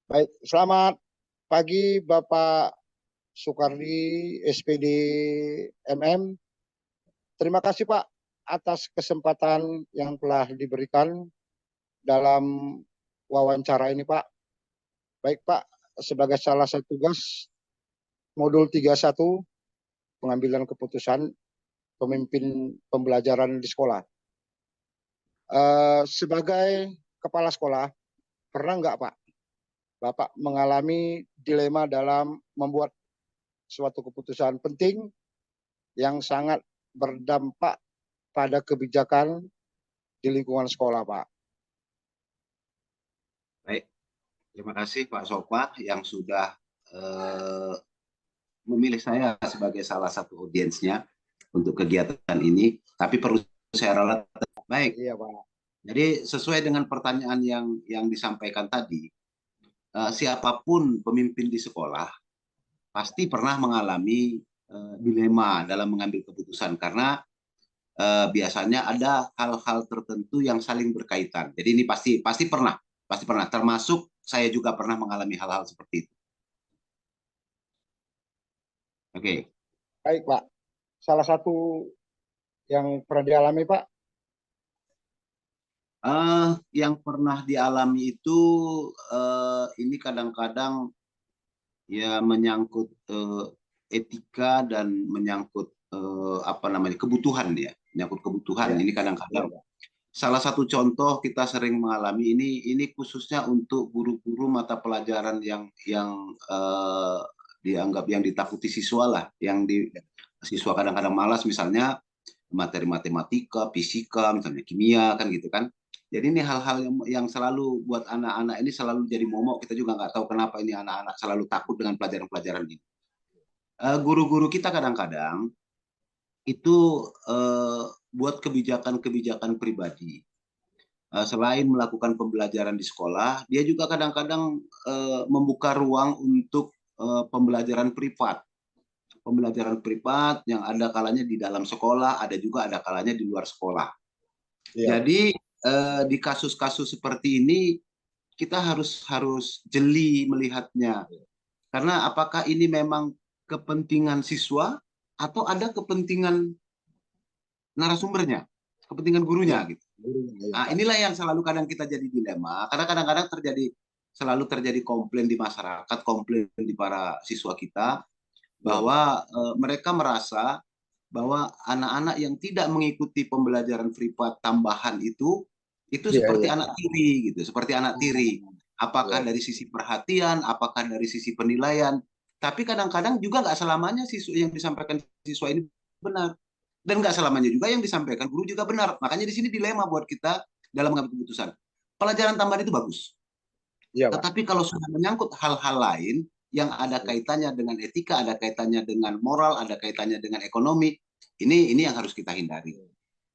Baik, selamat pagi Bapak Soekardi, SPD MM. Terima kasih Pak atas kesempatan yang telah diberikan dalam wawancara ini Pak. Baik Pak, sebagai salah satu tugas modul 31 pengambilan keputusan pemimpin pembelajaran di sekolah. Sebagai kepala sekolah, pernah nggak Pak Bapak mengalami dilema dalam membuat suatu keputusan penting yang sangat berdampak pada kebijakan di lingkungan sekolah, Pak? Baik, terima kasih Pak Sopa yang sudah memilih saya sebagai salah satu audiensnya untuk kegiatan ini. Tapi perlu saya ralat. Baik, Iya, Pak. jadi sesuai dengan pertanyaan yang disampaikan tadi, siapapun pemimpin di sekolah pasti pernah mengalami dilema dalam mengambil keputusan karena biasanya ada hal-hal tertentu yang saling berkaitan. Jadi ini pasti pernah, termasuk saya juga pernah mengalami hal-hal seperti itu. Oke. Baik, Pak. Salah satu yang pernah dialami, Pak? Yang pernah dialami itu ini kadang-kadang ya menyangkut etika dan menyangkut kebutuhan ya, menyangkut kebutuhan. Iya. Ini Iya, kadang-kadang Pak. salah satu contoh kita sering mengalami ini khususnya untuk guru-guru mata pelajaran yang dianggap yang ditakuti siswa lah, siswa kadang-kadang malas, misalnya materi matematika, fisika, misalnya kimia kan gitu kan. Jadi ini hal-hal yang selalu buat anak-anak ini selalu jadi momok. Kita juga nggak tahu kenapa ini anak-anak selalu takut dengan pelajaran-pelajaran ini. Guru-guru kita kadang-kadang itu buat kebijakan-kebijakan pribadi. Selain melakukan pembelajaran di sekolah, dia juga kadang-kadang membuka ruang untuk pembelajaran privat. Pembelajaran privat yang ada kalanya di dalam sekolah, ada kalanya di luar sekolah. Iya. Jadi di kasus-kasus seperti ini kita harus jeli melihatnya. Karena apakah ini memang kepentingan siswa atau ada kepentingan narasumbernya, kepentingan gurunya gitu. Iya, Nah, Pak. inilah yang selalu kadang kita jadi dilema, karena kadang-kadang selalu terjadi komplain di masyarakat, komplain di para siswa kita, Iya. bahwa mereka merasa bahwa anak-anak yang tidak mengikuti pembelajaran privat tambahan itu Iya, seperti iya. anak tiri gitu, seperti anak tiri. Iya. Apakah dari sisi perhatian, apakah dari sisi penilaian. Tapi kadang-kadang juga nggak selamanya siswa yang disampaikan siswa ini benar. Dan nggak selamanya juga yang disampaikan guru juga benar. Makanya di sini dilema buat kita dalam mengambil keputusan. Pelajaran tambahan itu bagus. Iya, Pak. Tetapi kalau sudah menyangkut hal-hal lain yang ada kaitannya dengan etika, ada kaitannya dengan moral, ada kaitannya dengan ekonomi, ini yang harus kita hindari. Iya,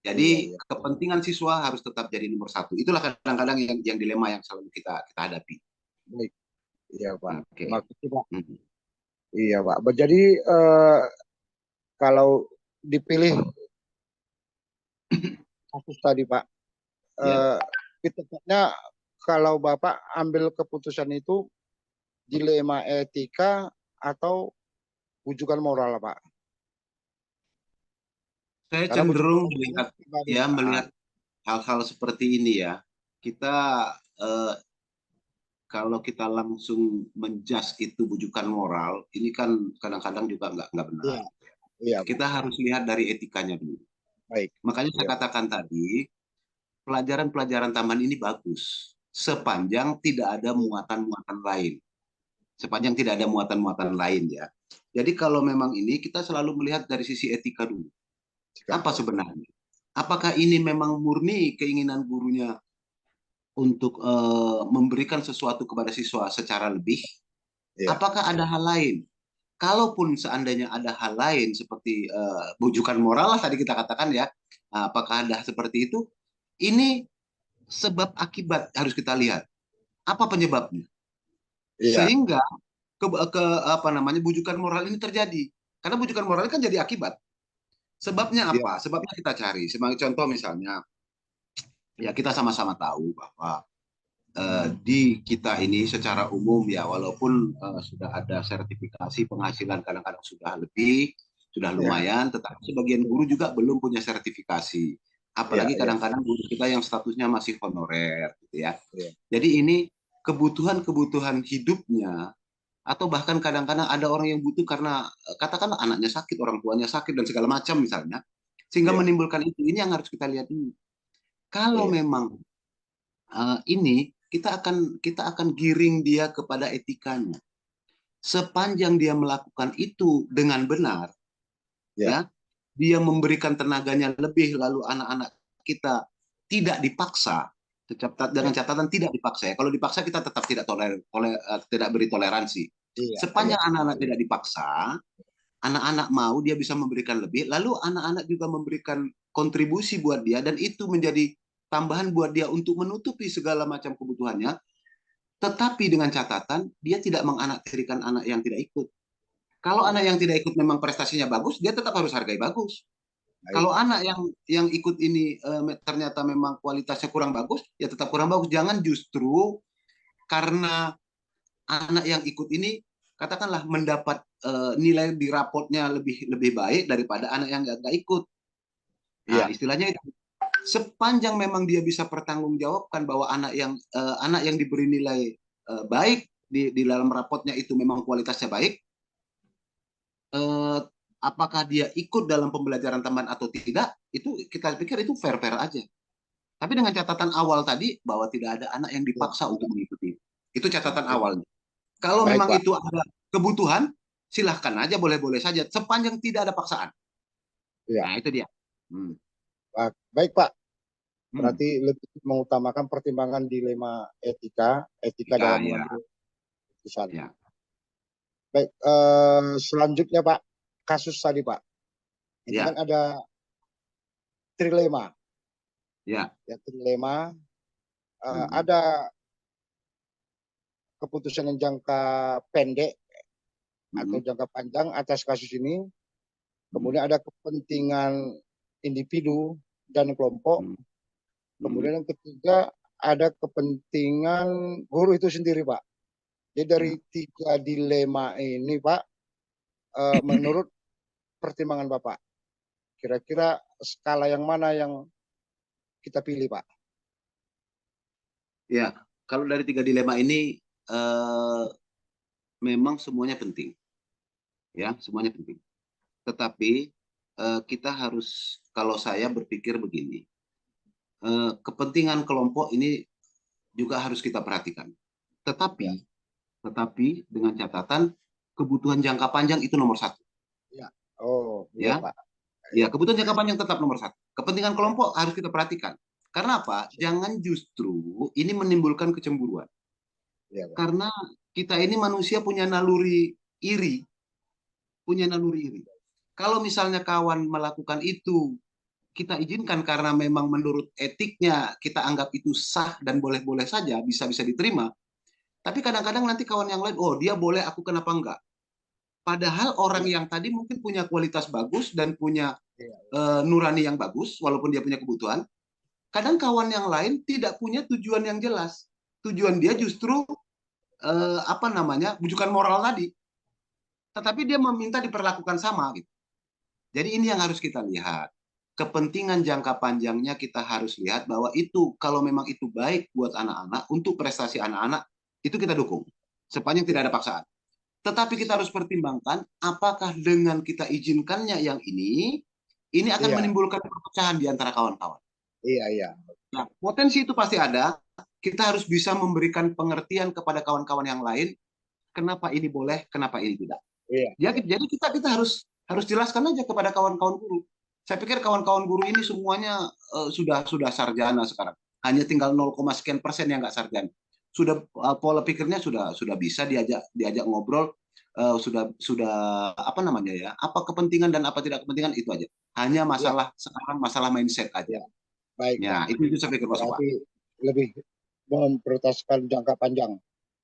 Jadi iya. kepentingan siswa harus tetap jadi nomor satu. Itulah kadang-kadang yang dilema yang selalu kita hadapi. Baik. Iya, Pak. Terima Oke. kasih, Pak. Iya, Pak. Jadi kalau dipilih kasus tadi, Pak, Ya. tepatnya kalau Bapak ambil keputusan itu dilema etika atau rujukan moral, Pak? Saya Karena rujukan cenderung moral melihat pribadi. melihat hal-hal seperti ini ya. Kita eh, kalau kita langsung menjudge itu bujukan moral, ini kan kadang-kadang juga nggak benar. Iya, iya, Pak. Kita harus lihat dari etikanya dulu. Baik. Makanya saya Iya, Pak. katakan tadi, pelajaran-pelajaran tambahan ini bagus, sepanjang tidak ada muatan-muatan lain. Sepanjang tidak ada muatan-muatan lain ya. Jadi kalau memang ini kita selalu melihat dari sisi etika dulu. Sikat, Apa ya. sebenarnya? Apakah ini memang murni keinginan gurunya untuk memberikan sesuatu kepada siswa secara lebih? Iya, Apakah ada hal lain? Kalaupun seandainya ada hal lain seperti bujukan moral lah tadi kita katakan ya, apakah ada seperti itu? Ini sebab akibat harus kita lihat. Apa penyebabnya? iya, Sehingga apa namanya bujukan moral ini terjadi. Karena bujukan moral kan jadi akibat. Sebabnya iya, apa? Sebabnya kita cari. Sebagai contoh misalnya, ya kita sama-sama tahu bahwa di kita ini secara umum ya, walaupun sudah ada sertifikasi penghasilan kadang-kadang sudah lebih, sudah Ya, lumayan, tetapi sebagian guru juga belum punya sertifikasi. ya, Apalagi ya, kadang-kadang guru kita yang statusnya masih honorer, gitu ya. ya, Jadi ini kebutuhan-kebutuhan hidupnya, atau bahkan kadang-kadang ada orang yang butuh karena katakanlah anaknya sakit, orang tuanya sakit dan segala macam misalnya, sehingga ya, menimbulkan itu. Ini yang harus kita lihat dulu. Kalau ya, memang ini kita akan giring dia kepada etikanya. Sepanjang dia melakukan itu dengan benar, ya, ya, dia memberikan tenaganya lebih, lalu anak-anak kita tidak dipaksa, dengan ya, catatan tidak dipaksa ya. Kalau dipaksa kita tetap tidak beri toleransi. iya, iya, Sepanjang anak-anak tidak dipaksa, anak-anak mau dia bisa memberikan lebih, lalu anak-anak juga memberikan kontribusi buat dia, dan itu menjadi tambahan buat dia untuk menutupi segala macam kebutuhannya, tetapi dengan catatan dia tidak menganaktirikan anak yang tidak ikut. Kalau iya, anak yang tidak ikut memang prestasinya bagus, dia tetap harus hargai bagus. baik, Kalau anak yang ikut ini ternyata memang kualitasnya kurang bagus, ya tetap kurang bagus. Jangan justru karena anak yang ikut ini katakanlah mendapat nilai di rapotnya lebih lebih baik daripada anak yang nggak ikut. Nah, iya, istilahnya itu. Sepanjang memang dia bisa pertanggungjawabkan bahwa anak yang diberi nilai baik di dalam rapotnya itu memang kualitasnya baik, eh, apakah dia ikut dalam pembelajaran tambahan atau tidak, itu kita pikir itu fair-fair aja. Tapi dengan catatan awal tadi bahwa tidak ada anak yang iya, dipaksa untuk mengikuti. Itu catatan iya, awalnya. Kalau baik memang Pak. itu ada kebutuhan, silahkan aja, boleh-boleh saja, sepanjang tidak ada paksaan. Iya, Nah, itu dia. Hmm. baik Pak. Hmm. Berarti lebih mengutamakan pertimbangan dilema etika, etika Ya, dalam ya, mengambil keputusan. ya. Baik, selanjutnya Pak, kasus tadi Pak, itu kan Ya, ada trilema, ya. ya trilema, Hmm. ada keputusan yang jangka pendek atau Hmm. jangka panjang atas kasus ini, Hmm. kemudian ada kepentingan individu dan kelompok, Hmm. Hmm. kemudian yang ketiga ada kepentingan guru itu sendiri Pak. Jadi dari Ya. tiga dilema ini Pak, menurut pertimbangan Bapak, kira-kira skala yang mana yang kita pilih Pak? Ya, kalau dari tiga dilema ini memang semuanya penting, ya, semuanya penting. Tetapi kita harus, kalau saya berpikir begini, kepentingan kelompok ini juga harus kita perhatikan. Ya, Tetapi, dengan catatan kebutuhan jangka panjang itu nomor satu, ya. Oh, iya ya, Pak. ya, kebutuhan jangka panjang tetap nomor satu. Kepentingan kelompok harus kita perhatikan. Karena apa? Jangan justru ini menimbulkan kecemburuan. Iya Pak. Karena kita ini manusia punya naluri iri, punya naluri iri. Kalau misalnya kawan melakukan itu, kita izinkan karena memang menurut etiknya kita anggap itu sah dan boleh-boleh saja, bisa-bisa diterima. Tapi kadang-kadang nanti kawan yang lain, oh dia boleh, aku kenapa enggak? Padahal orang Iya, yang tadi mungkin punya kualitas bagus dan punya iya, nurani yang bagus, walaupun dia punya kebutuhan. Kadang kawan yang lain tidak punya tujuan yang jelas. Tujuan dia iya, justru apa namanya, bujukan moral tadi. Tetapi dia meminta diperlakukan sama gitu. Jadi ini yang harus kita lihat. Kepentingan jangka panjangnya kita harus lihat bahwa itu kalau memang itu baik buat anak-anak, untuk prestasi anak-anak, itu kita dukung. Sepanjang tidak iya, ada paksaan. Tetapi kita harus pertimbangkan apakah dengan kita izinkannya yang ini akan iya, menimbulkan perpecahan di antara kawan-kawan. iya, iya, Nah, potensi itu pasti ada. Kita harus bisa memberikan pengertian kepada kawan-kawan yang lain, kenapa ini boleh, kenapa ini tidak. iya, Ya, iya, jadi kita harus harus jelaskan aja kepada kawan-kawan guru. Saya pikir kawan-kawan guru ini semuanya sudah sarjana sekarang. Hanya tinggal 0, sekian persen yang nggak sarjana. Sudah pola pikirnya sudah bisa diajak diajak ngobrol, sudah apa namanya ya? Apa kepentingan dan apa tidak kepentingan itu aja. Hanya iya, masalah sekarang, masalah mindset aja. iya. Baik Ya, Pak. itu saya pikir Pak Sofa. Berarti lebih memprioritaskan jangka panjang.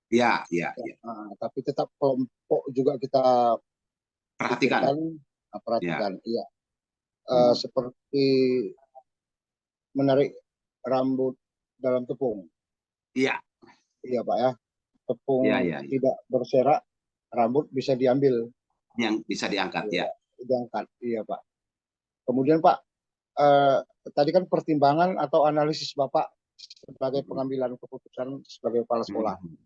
Ya, ya, ya. Tapi tetap kelompok juga kita Perhatikan. pikirkan, Ya. perhatikan. Iya. Hmm. Seperti menarik rambut dalam tepung. Iya. Iya Pak ya. Ya, Tepung ya, ya. tidak berserak, rambut bisa diambil, Yang bisa diangkat iya, ya. diangkat. Iya Pak. Kemudian Pak, tadi kan pertimbangan atau analisis Bapak sebagai Mhm. pengambilan keputusan sebagai kepala sekolah. Mhm. Ya.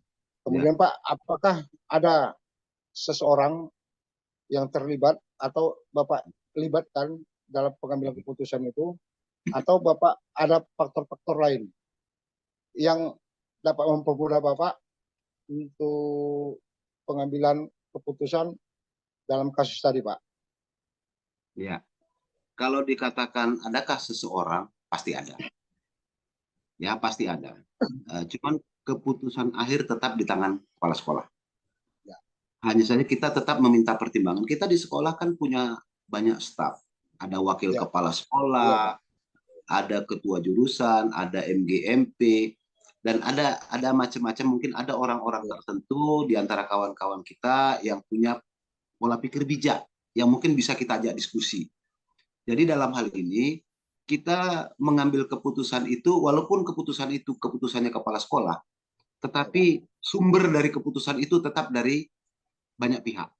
Kemudian Pak, apakah ada seseorang yang terlibat atau Bapak libatkan dalam pengambilan keputusan itu, atau Bapak ada faktor-faktor lain yang dapat mempermudah Bapak untuk pengambilan keputusan dalam kasus tadi, Pak? Ya. Kalau dikatakan adakah seseorang, pasti ada. Ya, pasti ada. Cuman keputusan akhir tetap di tangan kepala sekolah. Ya, Hanya saja kita tetap meminta pertimbangan. Kita di sekolah kan punya banyak staf. Ada wakil ya, kepala iya, Pak. sekolah, ada ketua jurusan, ada MGMP, dan ada macam-macam. Mungkin ada orang-orang Ya, tertentu di antara kawan-kawan kita yang punya pola pikir bijak, yang mungkin bisa kita ajak diskusi. Jadi dalam hal ini, kita mengambil keputusan itu, walaupun keputusan itu keputusannya kepala sekolah, ya, Pak. tetapi sumber dari keputusan itu tetap dari banyak pihak.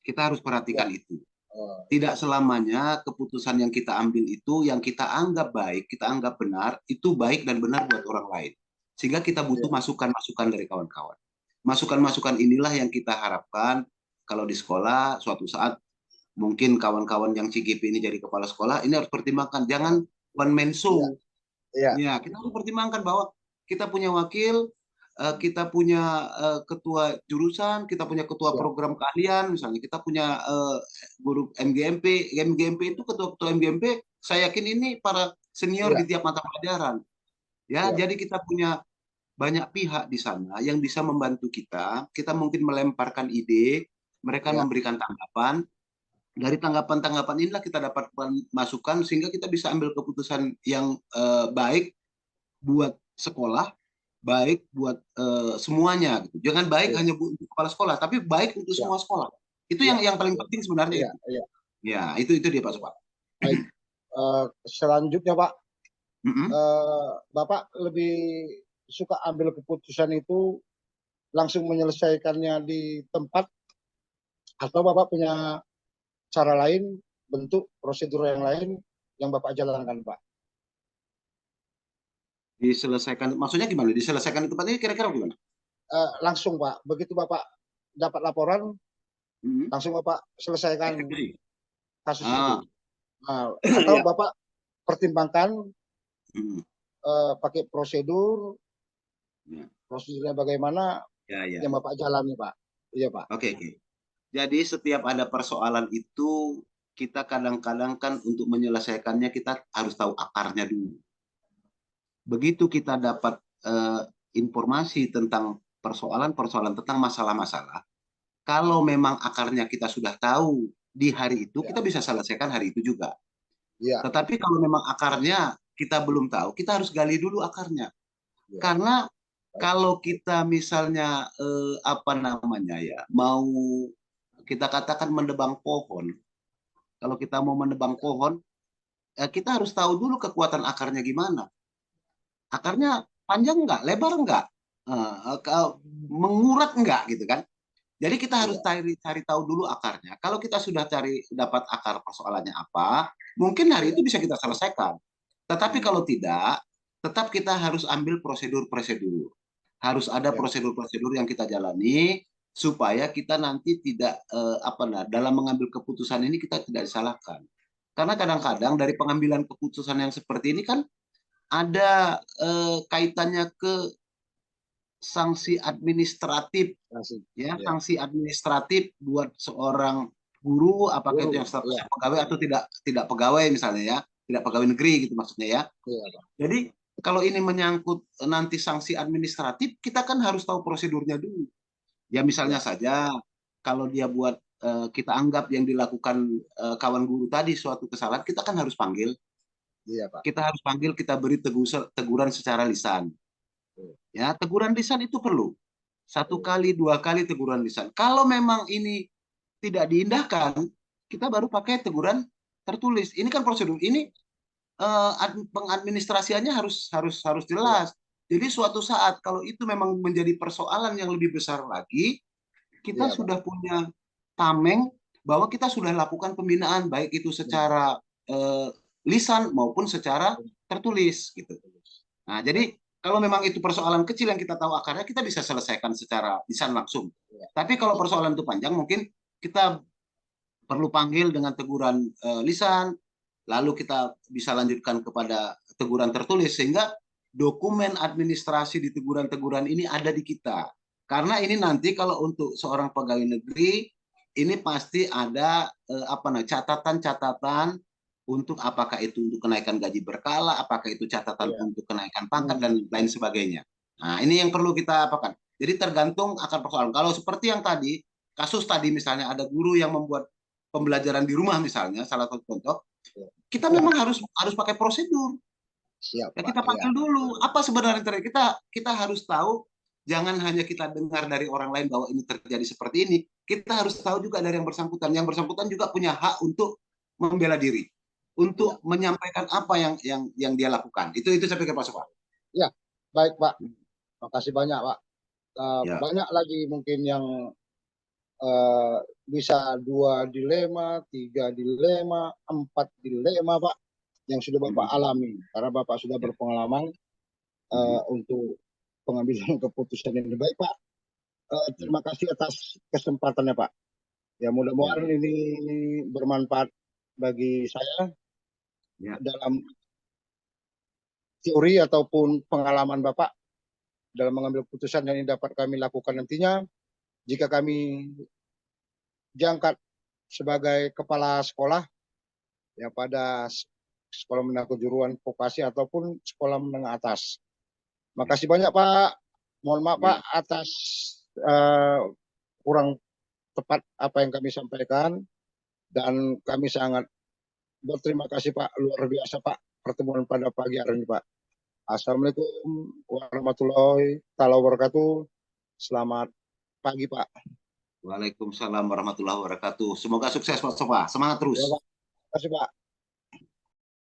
Kita harus Ya, perhatikan itu. iya, Tidak iya, selamanya keputusan yang kita ambil itu, yang kita anggap baik, kita anggap benar, itu baik dan benar buat orang lain. Sehingga kita butuh iya, masukan-masukan dari kawan-kawan. Masukan-masukan inilah yang kita harapkan kalau di sekolah suatu saat mungkin kawan-kawan yang CGP ini jadi kepala sekolah, ini harus pertimbangkan. Jangan one man iya, show. iya, Ya, kita harus pertimbangkan bahwa kita punya wakil, kita punya ketua jurusan, kita punya ketua iya, program keahlian, misalnya kita punya guru MGMP, MGMP itu ketua-ketua MGMP, saya yakin ini para senior iya, di tiap mata pelajaran. Ya, iya, jadi kita punya banyak pihak di sana yang bisa membantu kita. Kita mungkin melemparkan ide, mereka iya, memberikan tanggapan. Dari tanggapan-tanggapan inilah kita dapatkan masukan sehingga kita bisa ambil keputusan yang baik buat sekolah, baik buat semuanya gitu. Jangan baik iya, hanya untuk kepala sekolah, tapi baik untuk iya, semua sekolah. Itu iya, yang paling iya, penting sebenarnya iya, itu. iya, Ya, itu dia Pak Sobat. baik. Selanjutnya Pak, Mm-mm. Bapak lebih suka ambil keputusan itu langsung menyelesaikannya di tempat, atau Bapak punya cara lain, bentuk prosedur yang lain yang Bapak jalankan, Pak? Diselesaikan, maksudnya gimana? Diselesaikan di tempat ini kira-kira gimana? Langsung Pak, begitu Bapak dapat laporan, Mm-mm. langsung Bapak selesaikan Eksekusi. kasus itu. Ah, Atau ya. Bapak pertimbangkan, Mm-mm. pakai prosedur, Ya, prosedurnya bagaimana ya, ya. yang Bapak jalani, Pak. Iya, Pak. Oke, oke. Jadi setiap ada persoalan itu kita kadang-kadang kan untuk menyelesaikannya kita harus tahu akarnya dulu. Begitu kita dapat informasi tentang persoalan-persoalan tentang masalah-masalah, kalau memang akarnya kita sudah tahu di hari itu, Ya, kita bisa selesaikan hari itu juga. iya, Tetapi kalau memang akarnya kita belum tahu, kita harus gali dulu akarnya. iya. Karena Baik. kalau kita misalnya apa namanya ya, mau kita katakan menebang pohon, kalau kita mau menebang pohon, kita harus tahu dulu kekuatan akarnya gimana. Akarnya panjang nggak, lebar nggak, mengurat nggak gitu kan. Jadi kita harus Iya, cari tahu dulu akarnya. Kalau kita sudah cari dapat akar persoalannya apa, mungkin hari iya. itu bisa kita selesaikan. Tetapi Hmm, kalau tidak, tetap kita harus ambil prosedur-prosedur. Harus ada iya, prosedur-prosedur yang kita jalani supaya kita nanti tidak apa nah dalam mengambil keputusan ini kita tidak disalahkan. Karena kadang-kadang dari pengambilan keputusan yang seperti ini kan ada kaitannya ke sanksi administratif langsung. ya, Iya, sanksi administratif buat seorang guru, apakah itu guru. yang Iya, statusnya pegawai atau tidak tidak pegawai misalnya ya, tidak pegawai negeri gitu maksudnya ya. iya, Pak. Jadi kalau ini menyangkut nanti sanksi administratif, kita kan harus tahu prosedurnya dulu. Ya Iya, misalnya saja kalau dia buat kita anggap yang dilakukan kawan guru tadi suatu kesalahan, kita kan harus panggil, iya, Pak. kita beri teguran secara lisan. Iya, Ya, teguran lisan itu perlu. Satu iya, kali, dua kali teguran lisan. Kalau memang ini tidak diindahkan, kita baru pakai teguran tertulis. Ini kan prosedur. Ini pengadministrasiannya harus iya, jelas. Jadi suatu saat kalau itu memang menjadi persoalan yang lebih besar lagi, kita Iya, Pak. sudah punya tameng bahwa kita sudah lakukan pembinaan baik itu secara lisan maupun secara tertulis gitu. Nah, jadi kalau memang itu persoalan kecil yang kita tahu akarnya, kita bisa selesaikan secara lisan langsung. Tapi kalau persoalan itu panjang, mungkin kita perlu panggil dengan teguran lisan, lalu kita bisa lanjutkan kepada teguran tertulis, sehingga dokumen administrasi di teguran-teguran ini ada di kita. Karena ini nanti kalau untuk seorang pegawai negeri, ini pasti ada catatan-catatan untuk apakah itu untuk kenaikan gaji berkala, apakah itu catatan Iya. untuk kenaikan pangkat dan lain sebagainya. Nah, ini yang perlu kita apakan. Jadi tergantung akar persoalan. Kalau seperti yang tadi, kasus tadi misalnya ada guru yang membuat pembelajaran di rumah misalnya, salah satu contoh, kita memang harus pakai prosedur. Siap, Ya, Pak. kita Iya. panggil dulu apa sebenarnya terjadi. Kita harus tahu, jangan hanya kita dengar dari orang lain bahwa ini terjadi seperti ini. Kita harus tahu juga dari yang bersangkutan. Yang bersangkutan juga punya hak untuk membela diri, Iya. untuk menyampaikan apa yang dia lakukan. Itu saya pikir Pak Sofa. Ya, baik, Pak. Makasih banyak, Pak. Ya. Banyak lagi mungkin yang eh, bisa 2 dilema, 3 dilema, 4 dilema, Pak, yang sudah Bapak alami. Karena Bapak sudah Ya. berpengalaman untuk pengambilan keputusan yang lebih baik, Pak. Terima kasih atas kesempatannya, Pak. Ya, Ya. mudah-mudahan ini bermanfaat bagi saya Ya. dalam teori ataupun pengalaman Bapak dalam mengambil keputusan yang dapat kami lakukan nantinya jika kami diangkat sebagai kepala sekolah ya pada sekolah menengah kejuruan vokasi ataupun sekolah menengah atas. Makasih banyak, Pak. Mohon maaf, Pak, Ya. atas uh, kurang tepat apa yang kami sampaikan, dan kami sangat berterima kasih, Pak, luar biasa, Pak, pertemuan pada pagi hari ini, Pak. Assalamualaikum warahmatullahi wabarakatuh. Selamat pagi, Pak. Waalaikumsalam warahmatullahi wabarakatuh. Semoga sukses Pak Sofa. Semangat Ya, terus. Pak. Terima kasih, Pak.